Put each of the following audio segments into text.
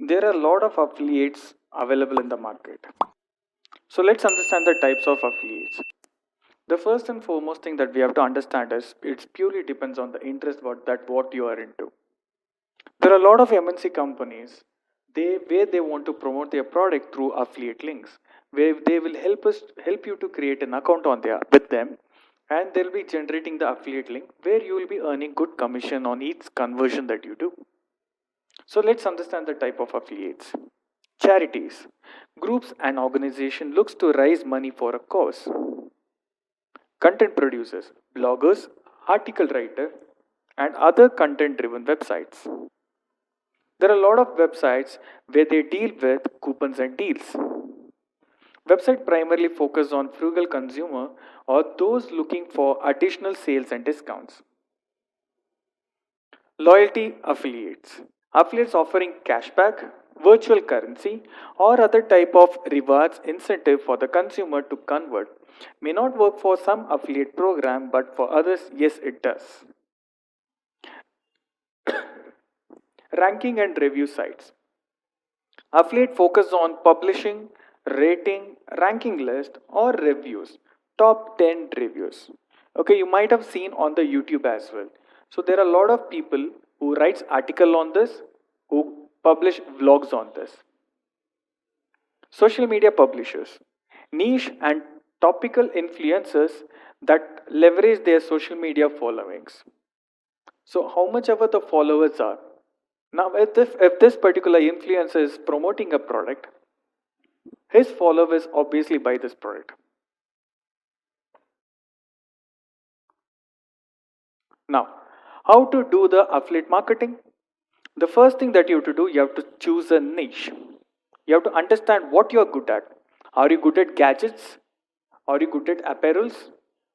There are a lot of affiliates available in the market. So let's understand the types of affiliates. The first and foremost thing that we have to understand is it purely depends on the interest what you are into. There are a lot of MNC companies where they want to promote their product through affiliate links, where they will help you to create an account on their with them, and they'll be generating the affiliate link where you will be earning good commission on each conversion that you do. So let's understand the type of affiliates. Charities, groups and organization looks to raise money for a cause. Content producers, bloggers, article writer, and other content driven websites. There are a lot of websites where they deal with coupons and deals. Website primarily focus on frugal consumer or those looking for additional sales and discounts. Loyalty affiliates. Affiliates offering cashback, virtual currency, or other type of rewards incentive for the consumer to convert. May not work for some affiliate program, but for others, yes, it does. Ranking and review sites. Affiliate focus on publishing, rating, ranking list, or reviews. Top 10 reviews. Okay, you might have seen on the YouTube as well. So there are a lot of people who writes article on this, who publish vlogs on this. Social media publishers, niche and topical influencers that leverage their social media followings. So how much ever the followers are. Now, if this particular influencer is promoting a product, his followers obviously buy this product. Now, how to do the affiliate marketing? The first thing that you have to do, you have to choose a niche. You have to understand what you are good at. Are you good at gadgets? Are you good at apparels?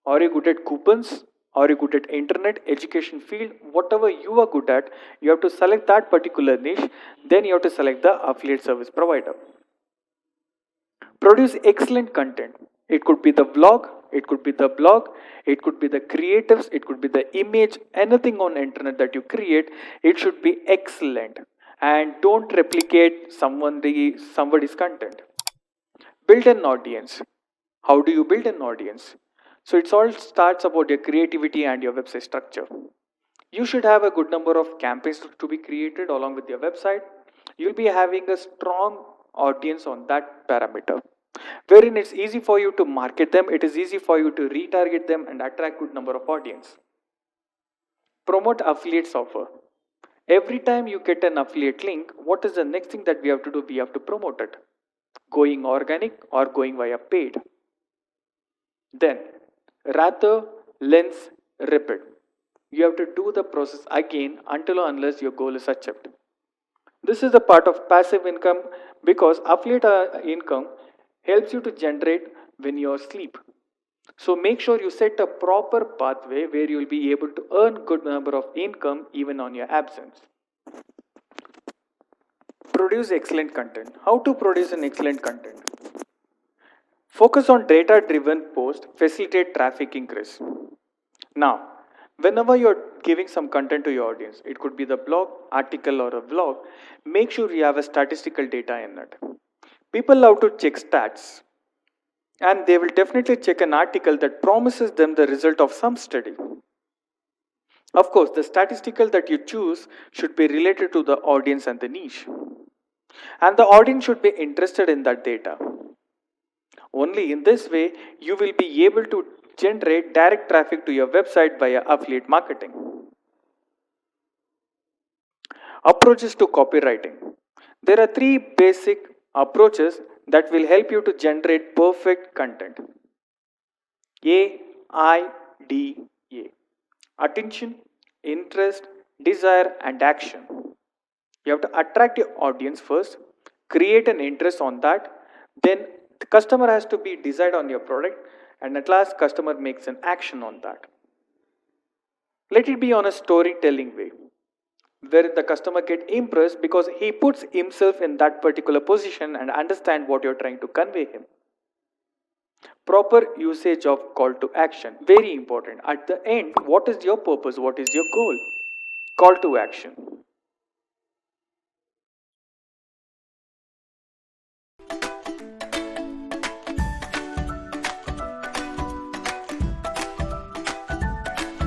Are you good at coupons? Are you good at internet, education field? Whatever you are good at, you have to select that particular niche. Then you have to select the affiliate service provider. Produce excellent content. It could be the vlog, it could be the blog, it could be the creatives, it could be the image, anything on internet that you create, it should be excellent. And don't replicate somebody's content. Build an audience. How do you build an audience? So it's all starts about your creativity and your website structure. You should have a good number of campaigns to be created along with your website. You'll be having a strong audience on that parameter, wherein it's easy for you to market them, it is easy for you to retarget them and attract good number of audience. Promote affiliates offer. Every time you get an affiliate link, what is the next thing that we have to do? We have to promote it, going organic or going via paid. Then rather lens repeat, you have to do the process again until or unless your goal is achieved. This is a part of passive income because affiliate income helps you to generate when you are asleep. So make sure you set a proper pathway where you will be able to earn good number of income even on your absence. Produce excellent content. How to produce an excellent content? Focus on data driven post, facilitate traffic increase. Now, whenever you're giving some content to your audience, it could be the blog, article, or a vlog, make sure you have a statistical data in it. People love to check stats, and they will definitely check an article that promises them the result of some study. Of course, the statistical that you choose should be related to the audience and the niche. And the audience should be interested in that data. Only in this way, you will be able to generate direct traffic to your website via affiliate marketing. Approaches to copywriting. There are three basic approaches that will help you to generate perfect content. A, I, D, A. Attention, interest, desire, and action. You have to attract your audience first, create an interest on that, then the customer has to be decide on your product, and at last customer makes an action on that. Let it be on a storytelling way where the customer get impressed because he puts himself in that particular position and understand what you're trying to convey him. Proper usage of call to action, very important. At the end, what is your purpose, what is your goal? Call to action.